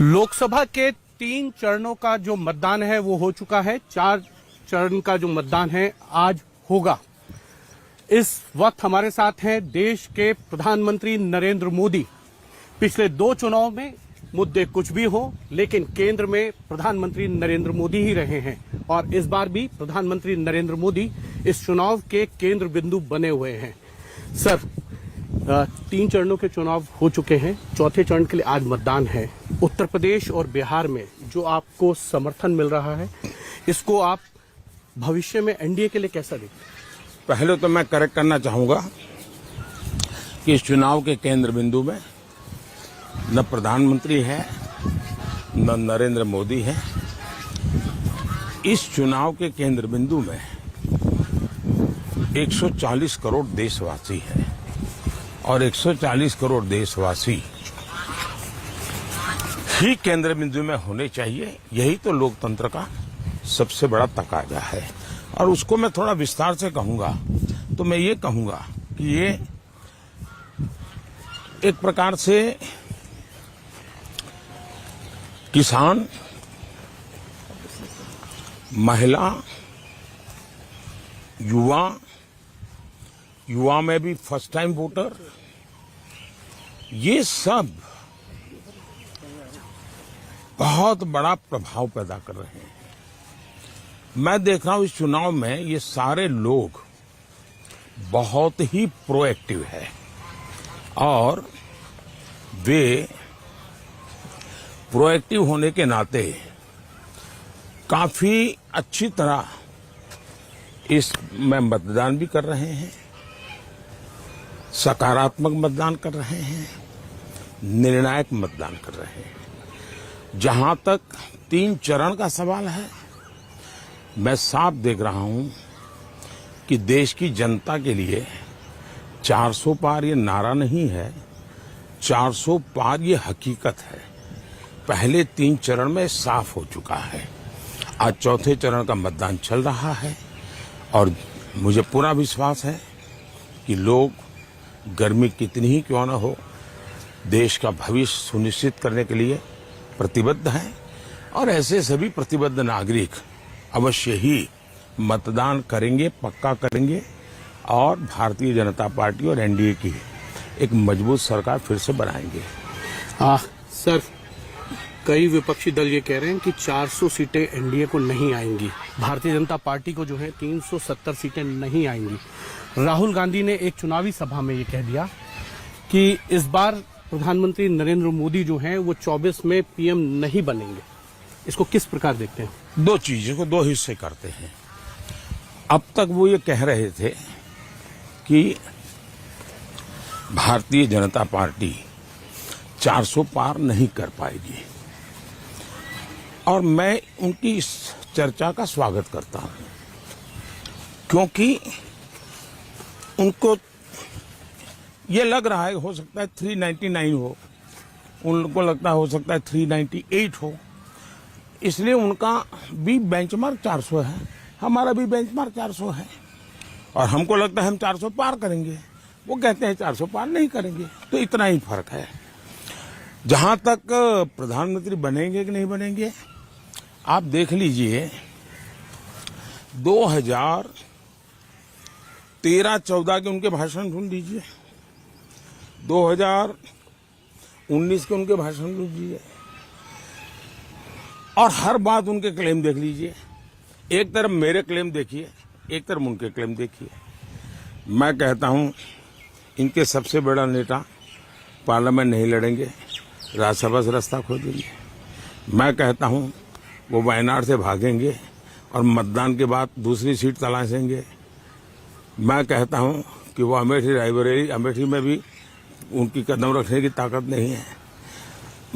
लोकसभा के 3 चरणों का जो मतदान है वो हो चुका है। 4 चरण का जो मतदान है आज होगा। इस वक्त हमारे साथ हैं देश के प्रधानमंत्री नरेंद्र मोदी। पिछले 2 चुनाव में मुद्दे कुछ भी हो, लेकिन केंद्र में प्रधानमंत्री नरेंद्र मोदी ही रहे हैं और इस बार भी प्रधानमंत्री नरेंद्र मोदी इस चुनाव के केंद्र बिंदु बने हुए हैं। सर, 3 चरणों के चुनाव हो चुके हैं, चौथे चरण के लिए आज मतदान है। उत्तर प्रदेश और बिहार में जो आपको समर्थन मिल रहा है, इसको आप भविष्य में एनडीए के लिए कैसा देखते हैं? पहले तो मैं करेक्ट करना चाहूंगा कि इस चुनाव के केंद्र बिंदु में न प्रधानमंत्री है न नरेंद्र मोदी है। इस चुनाव के केंद्र बिंदु में 140 करोड़ देशवासी हैं और 140 करोड़ देशवासी ही केंद्र बिंदु में होने चाहिए। यही तो लोकतंत्र का सबसे बड़ा तकाजा है। और उसको मैं थोड़ा विस्तार से कहूंगा तो मैं ये कहूंगा कि ये एक प्रकार से किसान, महिला, युवा में भी फर्स्ट टाइम वोटर, ये सब बहुत बड़ा प्रभाव पैदा कर रहे हैं। मैं देख रहा हूं इस चुनाव में ये सारे लोग बहुत ही प्रोएक्टिव है और वे प्रोएक्टिव होने के नाते काफी अच्छी तरह इसमें मतदान भी कर रहे हैं, सकारात्मक मतदान कर रहे हैं, निर्णायक मतदान कर रहे हैं। जहां तक 3 चरण का सवाल है, मैं साफ देख रहा हूं कि देश की जनता के लिए 400 पार ये नारा नहीं है, 400 पार ये हकीकत है। पहले 3 चरण में साफ हो चुका है। आज चौथे चरण का मतदान चल रहा है और मुझे पूरा विश्वास है कि लोग गर्मी कितनी ही क्यों न हो, देश का भविष्य सुनिश्चित करने के लिए प्रतिबद्ध हैं और ऐसे सभी प्रतिबद्ध नागरिक अवश्य ही मतदान करेंगे, पक्का करेंगे और भारतीय जनता पार्टी और एनडीए की एक मजबूत सरकार फिर से बनाएंगे। सर, कई विपक्षी दल ये कह रहे हैं कि 400 सीटें एनडीए को नहीं आएंगी, भारतीय जनता पार्टी को जो है 370 सीटें नहीं आएंगी। राहुल गांधी ने एक चुनावी सभा में ये कह दिया कि इस बार प्रधानमंत्री नरेंद्र मोदी जो हैं वो 24 में पीएम नहीं बनेंगे। इसको किस प्रकार देखते हैं? 2 चीजों को 2 हिस्से करते हैं। अब तक वो ये कह रहे थे कि भारतीय जनता पार्टी 400 पार नहीं कर पाएगी और मैं उनकी इस चर्चा का स्वागत करता हूं, क्योंकि उनको ये लग रहा है हो सकता है 399 हो, उनको लगता है हो सकता है 398 हो, इसलिए उनका भी बेंचमार्क 400 है, हमारा भी बेंचमार्क 400 है और हमको लगता है हम 400 पार करेंगे, वो कहते हैं 400 पार नहीं करेंगे। तो इतना ही फर्क है। जहां तक प्रधानमंत्री बनेंगे कि नहीं बनेंगे, आप देख लीजिए 2013-14 के उनके भाषण सुन लीजिए, 2019 के उनके भाषण सुन लीजिए और हर बात उनके क्लेम देख लीजिए। एक तरफ मेरे क्लेम देखिए, एक तरफ उनके क्लेम देखिए। मैं कहता हूं इनके सबसे बड़ा नेता पार्लियामेंट नहीं लड़ेंगे, राज्यसभा से रास्ता खोदेंगे। मैं कहता हूं वो वायनाड से भागेंगे और मतदान के बाद दूसरी सीट तलाशेंगे। मैं कहता हूं कि वो अमेठी में भी उनकी कदम रखने की ताकत नहीं है।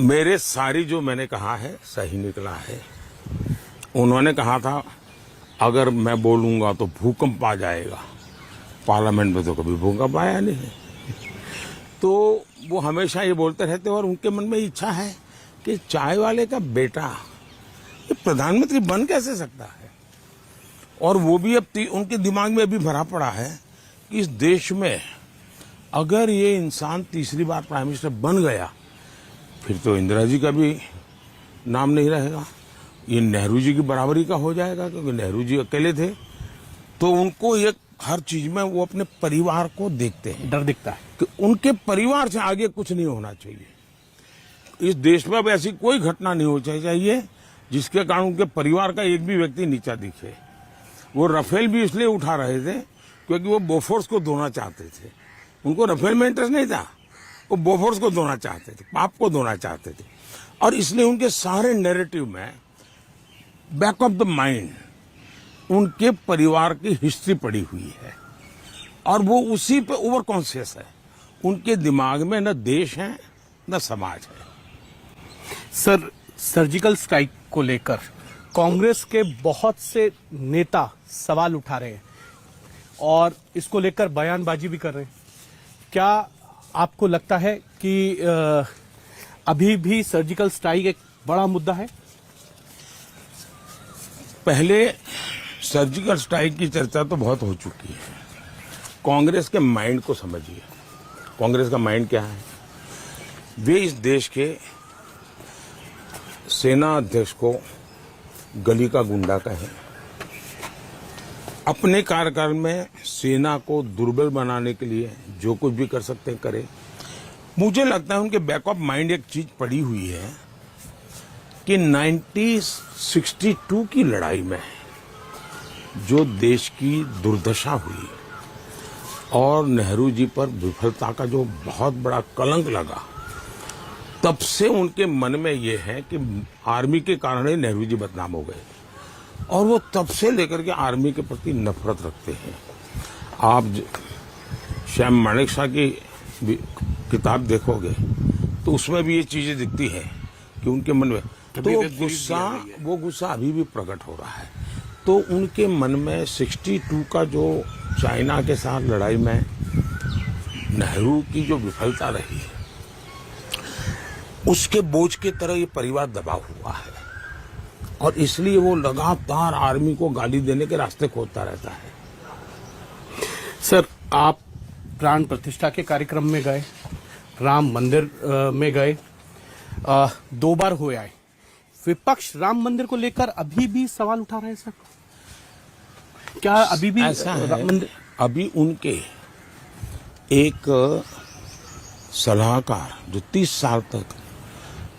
मेरे सारी जो मैंने कहा है सही निकला है। उन्होंने कहा था अगर मैं बोलूंगा तो भूकंप आ जाएगा, पार्लियामेंट में तो कभी भूकंप आया नहीं। तो वो हमेशा ये बोलते रहते और उनके मन में इच्छा है कि चाय वाले का बेटा ये प्रधानमंत्री बन कैसे सकता है। और वो भी अब उनके दिमाग में अभी भरा पड़ा है कि इस देश में अगर ये इंसान तीसरी बार प्राइम मिनिस्टर बन गया फिर तो इंदिरा जी का भी नाम नहीं रहेगा। ये नेहरू जी की बराबरी का हो जाएगा, क्योंकि नेहरू जी अकेले थे, तो उनको एक हर चीज में वो अपने परिवार को देखते हैं, डर दिखता है कि उनके परिवार से आगे कुछ नहीं होना चाहिए। इस देश में अब ऐसी कोई घटना नहीं होनी चाहिए जिसके कारण उनके परिवार का एक भी व्यक्ति नीचा दिखे। वो राफेल भी इसलिए उठा रहे थे क्योंकि वो बोफोर्स को धोना चाहते थे। उनको राफेल में इंटरेस्ट नहीं था, वो बोफोर्स को धोना चाहते थे, पाप को धोना चाहते थे। और इसलिए उनके सारे नैरेटिव में बैक ऑफ द माइंड उनके परिवार की हिस्ट्री पड़ी हुई है, और वो उसी पे ओवर कॉन्शियस है। उनके दिमाग में न देश है न समाज है। सर, सर्जिकल स्ट्राइक को लेकर कांग्रेस के बहुत से नेता सवाल उठा रहे हैं और इसको लेकर बयानबाजी भी कर रहे हैं। क्या आपको लगता है कि अभी भी सर्जिकल स्ट्राइक एक बड़ा मुद्दा है? पहले सर्जिकल स्ट्राइक की चर्चा तो बहुत हो चुकी है। कांग्रेस के माइंड को समझिए। कांग्रेस का माइंड क्या है? वे इस देश के सेना अध्यक्ष को गली का गुंडा कहें, अपने कार्यकाल में सेना को दुर्बल बनाने के लिए जो कुछ भी कर सकते हैं करें। मुझे लगता है उनके बैक ऑफ माइंड एक चीज पड़ी हुई है कि 1962 की लड़ाई में जो देश की दुर्दशा हुई और नेहरू जी पर विफलता का जो बहुत बड़ा कलंक लगा, तब से उनके मन में ये है कि आर्मी के कारण ही नेहरू जी बदनाम हो गए, और वो तब से लेकर के आर्मी के प्रति नफरत रखते हैं। आप श्याम मानेक शाह की किताब देखोगे तो उसमें भी ये चीजें दिखती हैं कि उनके मन में वो गुस्सा अभी भी प्रकट हो रहा है। तो उनके मन में 62 का जो चाइना के साथ लड़ाई में नेहरू की जो विफलता रही, उसके बोझ के तरह ये परिवार दबा हुआ है, और इसलिए वो लगातार आर्मी को गाली देने के रास्ते खोजता रहता है। सर, आप प्राण प्रतिष्ठा के कार्यक्रम में गए, राम मंदिर में गए, 2 बार हो आए। विपक्ष राम मंदिर को लेकर अभी भी सवाल उठा रहे हैं सर। क्या अभी भी ऐसा है? अभी उनके एक सलाहकार जो 30 साल तक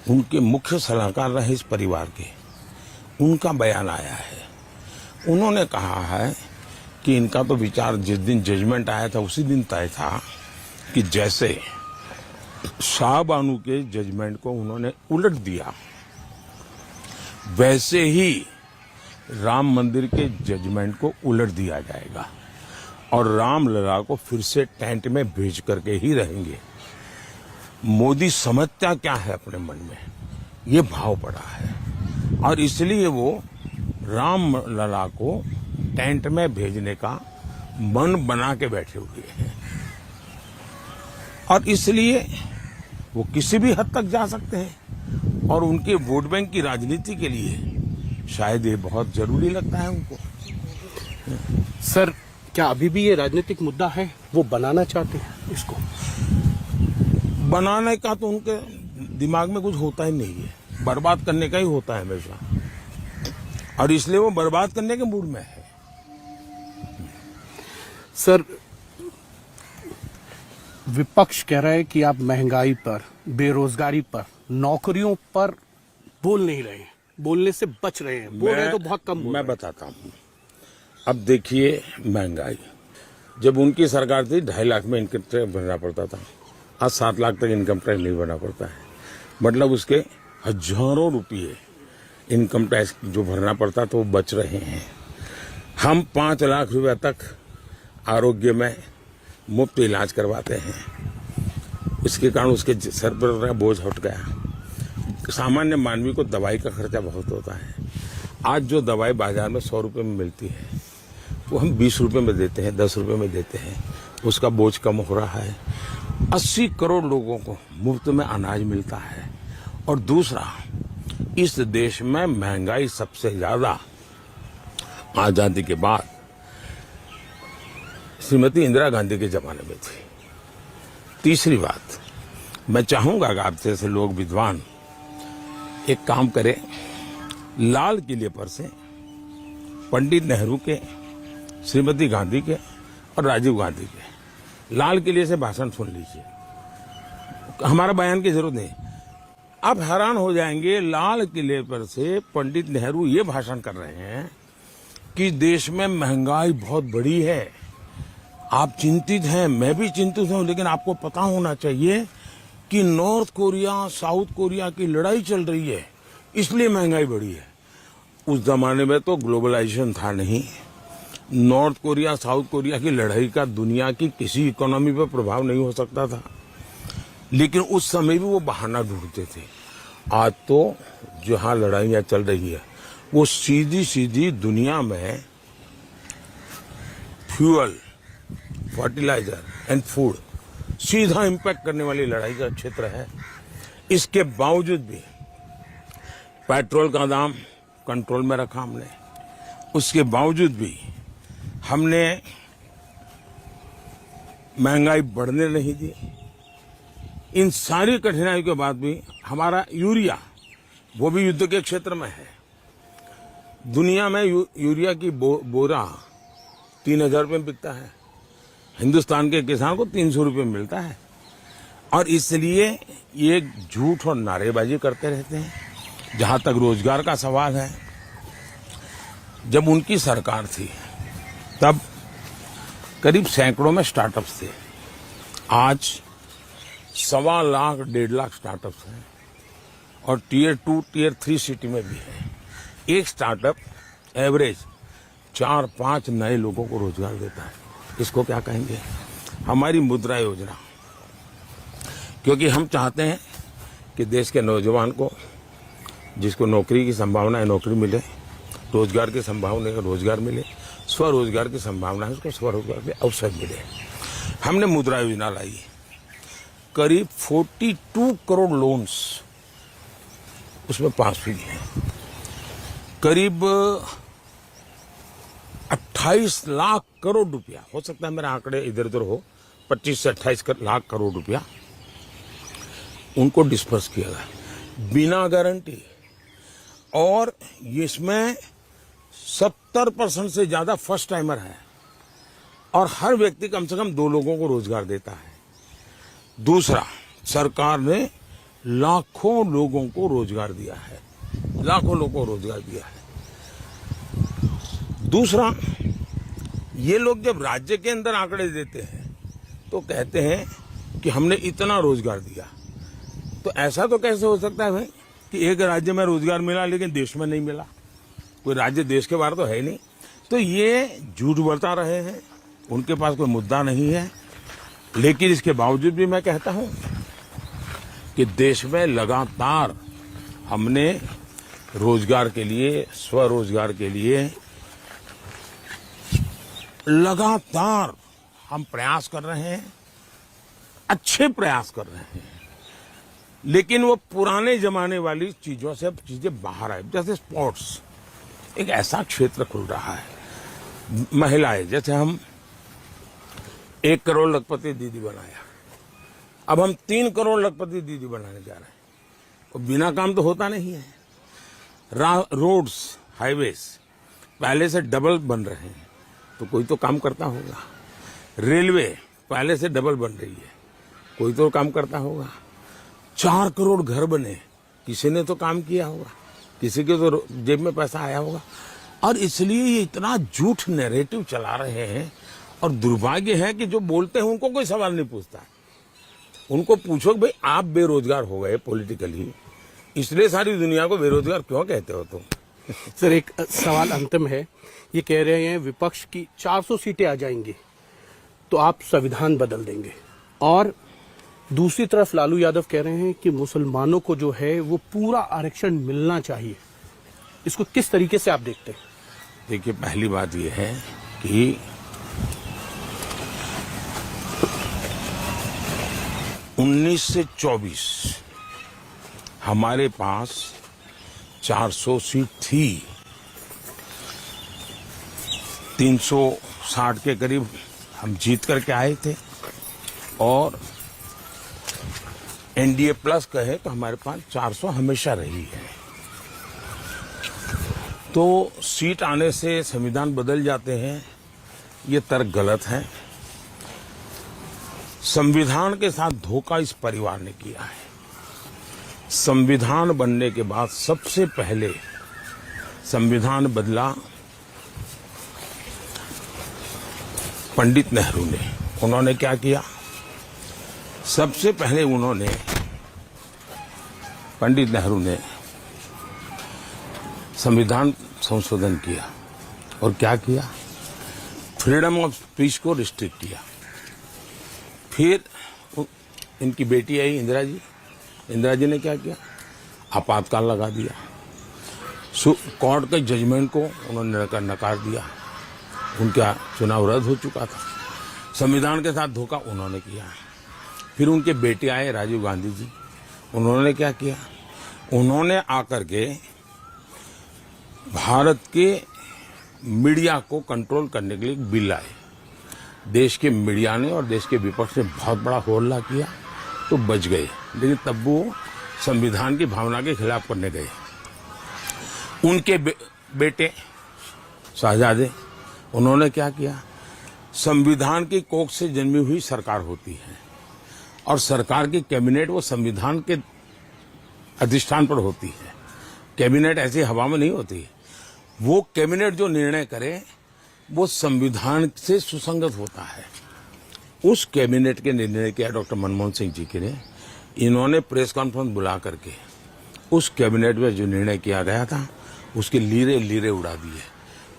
उनके मुख्य सलाहकार रहे इस परिवार के, उनका बयान आया है। उन्होंने कहा है कि इनका तो विचार जिस दिन जजमेंट आया था उसी दिन तय था कि जैसे शाहबानू के जजमेंट को उन्होंने उलट दिया, वैसे ही राम मंदिर के जजमेंट को उलट दिया जाएगा और रामलला को फिर से टेंट में भेज करके ही रहेंगे। मोदी समझता क्या है अपने मन में, ये भाव पड़ा है, और इसलिए वो रामलला को टेंट में भेजने का मन बना के बैठे हुए हैं, और इसलिए वो किसी भी हद तक जा सकते हैं। और उनके वोट बैंक की राजनीति के लिए शायद ये बहुत जरूरी लगता है उनको। सर, क्या अभी भी ये राजनीतिक मुद्दा है? वो बनाना चाहते हैं इसको? बनाने का तो उनके दिमाग में कुछ होता ही नहीं है, बर्बाद करने का ही होता है हमेशा, और इसलिए वो बर्बाद करने के मूड में है। सर, विपक्ष कह रहा है कि आप महंगाई पर, बेरोजगारी पर, नौकरियों पर बोल नहीं रहे हैं, बोलने से बच रहे हैं, बोल रहे तो बहुत कम। मैं बताता हूँ। अब देखिए, महंगाई जब उनकी सरकार थी 2.5 लाख में इनकम टैक्स भरना पड़ता था, आज 7 लाख तक इनकम टैक्स नहीं भरना पड़ता है। मतलब उसके हजारों रुपये इनकम टैक्स जो भरना पड़ता तो वो बच रहे हैं। हम 5 लाख रुपए तक आरोग्य में मुफ्त इलाज करवाते हैं, इसके कारण उसके सर पर बोझ हट गया। सामान्य मानवी को दवाई का खर्चा बहुत होता है। आज जो दवाई बाजार में 100 रुपये में मिलती है वो हम 20 रुपये में देते हैं, 10 रुपये में देते हैं, उसका बोझ कम हो रहा है। 80 करोड़ लोगों को मुफ्त में अनाज मिलता है। और दूसरा, इस देश में महंगाई सबसे ज्यादा आजादी के बाद श्रीमती इंदिरा गांधी के जमाने में थी। तीसरी बात, मैं चाहूंगा कि आप जैसे लोग विद्वान एक काम करे, लाल किले पर से पंडित नेहरू के, श्रीमती गांधी के और राजीव गांधी के लाल किले से भाषण सुन लीजिए। हमारा बयान की जरूरत नहीं। आप हैरान हो जाएंगे, लाल किले पर से पंडित नेहरू ये भाषण कर रहे हैं कि देश में महंगाई बहुत बड़ी है, आप चिंतित हैं, मैं भी चिंतित हूं, लेकिन आपको पता होना चाहिए कि नॉर्थ कोरिया साउथ कोरिया की लड़ाई चल रही है, इसलिए महंगाई बढ़ी है। उस जमाने में तो ग्लोबलाइजेशन था नहीं, नॉर्थ कोरिया साउथ कोरिया की लड़ाई का दुनिया की किसी इकोनॉमी पर प्रभाव नहीं हो सकता था, लेकिन उस समय भी वो बहाना ढूंढते थे। आज तो जहां लड़ाइयां चल रही है वो सीधी सीधी दुनिया में फ्यूअल, फर्टिलाइजर एंड फूड सीधा इंपैक्ट करने वाली लड़ाई का क्षेत्र है। इसके बावजूद भी पेट्रोल का दाम कंट्रोल में रखा हमने, उसके बावजूद भी हमने महंगाई बढ़ने नहीं दी। इन सारी कठिनाइयों के बाद भी हमारा यूरिया, वो भी युद्ध के क्षेत्र में है, दुनिया में यूरिया की बोरा 3,000 रुपये में बिकता है, हिंदुस्तान के किसान को 300 रुपये मिलता है। और इसलिए ये झूठ और नारेबाजी करते रहते हैं। जहां तक रोजगार का सवाल है, जब उनकी सरकार थी तब करीब सैकड़ों में स्टार्टअप्स थे, आज 1.25 लाख 1.5 लाख स्टार्टअप्स हैं और टियर 2 टियर 3 सिटी में भी है। एक स्टार्टअप एवरेज 4-5 नए लोगों को रोजगार देता है। इसको क्या कहेंगे? हमारी मुद्रा योजना, क्योंकि हम चाहते हैं कि देश के नौजवान को, जिसको नौकरी की संभावना है नौकरी मिले, रोजगार की संभावना है रोजगार मिले, स्वरोजगार की संभावना है उसको स्वरोजगार के अवसर मिले। हमने मुद्रा योजना लाई, करीब 42 करोड़ लोन्स उसमें पास हुई है, करीब 28 लाख करोड़ रुपया, हो सकता है मेरे आंकड़े इधर उधर हो, 25 से 28 लाख करोड़ रुपया उनको डिस्पर्स किया गया बिना गारंटी। और इसमें 70% से ज्यादा फर्स्ट टाइमर है और हर व्यक्ति कम से कम 2 लोगों को रोजगार देता है। दूसरा, सरकार ने लाखों लोगों को रोजगार दिया है, लाखों लोगों को रोजगार दिया है। दूसरा, ये लोग जब राज्य के अंदर आंकड़े देते हैं तो कहते हैं कि हमने इतना रोजगार दिया, तो ऐसा तो कैसे हो सकता है भाई कि एक राज्य में रोजगार मिला लेकिन देश में नहीं मिला? कोई राज्य देश के बाहर तो है नहीं। तो ये झूठ बता रहे हैं, उनके पास कोई मुद्दा नहीं है। लेकिन इसके बावजूद भी मैं कहता हूं कि देश में लगातार हमने रोजगार के लिए, स्वरोजगार के लिए लगातार हम प्रयास कर रहे हैं, अच्छे प्रयास कर रहे हैं। लेकिन वो पुराने जमाने वाली चीजों से अब चीजें बाहर आए। जैसे स्पोर्ट्स एक ऐसा क्षेत्र खुल रहा है, महिलाएं, जैसे हम 1 करोड़ लखपति दीदी बनाया, अब हम 3 करोड़ लखपति दीदी बनाने जा रहे हैं। और बिना काम तो होता नहीं है। रोड्स, हाईवेज पहले से डबल बन रहे हैं तो कोई तो काम करता होगा। रेलवे पहले से डबल बन रही है, कोई तो काम करता होगा। 4 करोड़ घर बने, किसी ने तो काम किया होगा, किसी के तो जेब में पैसा आया होगा। और इसलिए ये इतना झूठ नैरेटिव चला रहे हैं। और दुर्भाग्य है कि जो बोलते हैं उनको कोई सवाल नहीं पूछता है। उनको पूछो भाई आप बेरोजगार हो गए पॉलिटिकली, इसलिए सारी दुनिया को बेरोजगार क्यों कहते हो तुम? सर, एक सवाल अंतिम है। ये कह रहे हैं विपक्ष की 400 सीटें आ जाएंगी तो आप संविधान बदल देंगे, और दूसरी तरफ लालू यादव कह रहे हैं कि मुसलमानों को जो है वो पूरा आरक्षण मिलना चाहिए। इसको किस तरीके से आप देखते हैं? देखिए, पहली बात यह है कि 19 से 24 हमारे पास 400 सीट थी, 360 के करीब हम जीत करके आए थे। और एनडीए प्लस कहे तो हमारे पास 400 हमेशा रही है। तो सीट आने से संविधान बदल जाते हैं, ये तर्क गलत है। संविधान के साथ धोखा इस परिवार ने किया है। संविधान बनने के बाद सबसे पहले संविधान बदला पंडित नेहरू ने। उन्होंने क्या किया? सबसे पहले पंडित नेहरू ने संविधान संशोधन किया और क्या किया? फ्रीडम ऑफ स्पीच को रिस्ट्रिक्ट किया। फिर इनकी बेटी आई इंदिरा जी ने क्या किया? आपातकाल लगा दिया। कोर्ट के जजमेंट को उन्होंने नकार दिया। उनका चुनाव रद्द हो चुका था। संविधान के साथ धोखा उन्होंने किया। फिर उनके बेटे आए राजीव गांधी जी। उन्होंने क्या किया? उन्होंने आकर के भारत के मीडिया को कंट्रोल करने के लिए एक बिल लाए। देश के मीडिया ने और देश के विपक्ष ने बहुत बड़ा होहल्ला किया तो बच गए, लेकिन तब वो संविधान की भावना के खिलाफ करने गए। उनके बेटे शहजादे, उन्होंने क्या किया? संविधान की कोख से जन्मी हुई सरकार होती है और सरकार की कैबिनेट वो संविधान के अधिष्ठान पर होती है। कैबिनेट ऐसी हवा में नहीं होती। वो कैबिनेट जो निर्णय करे वो संविधान से सुसंगत होता है। उस कैबिनेट के निर्णय किया डॉक्टर मनमोहन सिंह जी के ने। इन्होंने प्रेस कॉन्फ्रेंस बुला करके उस कैबिनेट में जो निर्णय किया गया था उसके लीरे उड़ा दिए।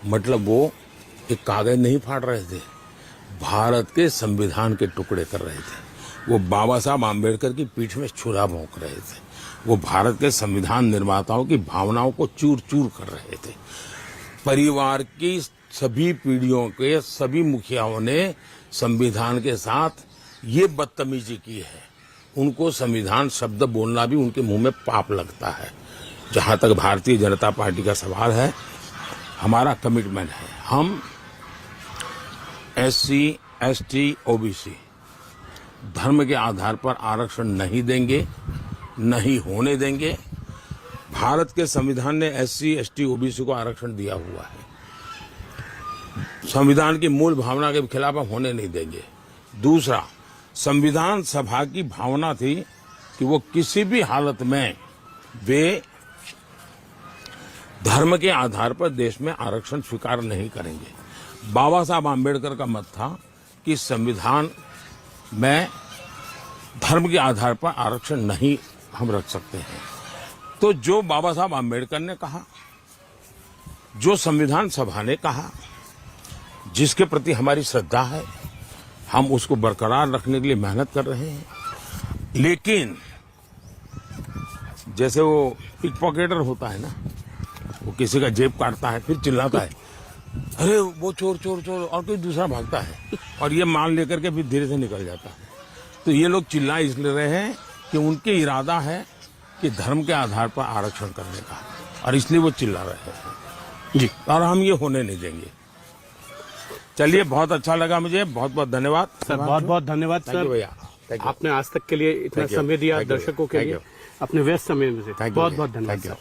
मतलब वो एक कागज नहीं फाड़ रहे थे, भारत के संविधान के टुकड़े कर रहे थे। वो बाबा साहब आम्बेडकर की पीठ में छुरा भोंक रहे थे। वो भारत के संविधान निर्माताओं की भावनाओं को चूर चूर कर रहे थे। परिवार की सभी पीढ़ियों के सभी मुखियाओं ने संविधान के साथ ये बदतमीजी की है। उनको संविधान शब्द बोलना भी उनके मुंह में पाप लगता है। जहां तक भारतीय जनता पार्टी का सवाल है, हमारा कमिटमेंट है, हम SC, ST, OBC धर्म के आधार पर आरक्षण नहीं देंगे, नहीं होने देंगे। भारत के संविधान ने SC, ST, OBC को आरक्षण दिया हुआ है। संविधान की मूल भावना के खिलाफ हम होने नहीं देंगे। दूसरा, संविधान सभा की भावना थी कि वो किसी भी हालत में वे धर्म के आधार पर देश में आरक्षण स्वीकार नहीं करेंगे। बाबा साहब आम्बेडकर का मत था कि संविधान में धर्म के आधार पर आरक्षण नहीं हम रख सकते हैं। तो जो बाबा साहब आम्बेडकर ने कहा, जो संविधान सभा ने कहा, जिसके प्रति हमारी श्रद्धा है, हम उसको बरकरार रखने के लिए मेहनत कर रहे हैं। लेकिन जैसे वो पिक पॉकेटर होता है ना, वो किसी का जेब काटता है, फिर चिल्लाता है, अरे वो चोर चोर चोर, और कोई दूसरा भागता है और ये माल लेकर के फिर धीरे से निकल जाता है। तो ये लोग चिल्ला इसलिए रहे हैं कि उनके इरादा है कि धर्म के आधार पर आरक्षण करने का, और इसलिए वो चिल्ला रहे हैं जी, और हम ये होने नहीं देंगे। चलिए, बहुत अच्छा लगा मुझे। बहुत बहुत धन्यवाद सर। बहुत बहुत धन्यवाद सर भैया। आपने आज तक के लिए इतना समय दिया दर्शकों के लिए, अपने व्यस्त समय में से। बहुत बहुत धन्यवाद सर।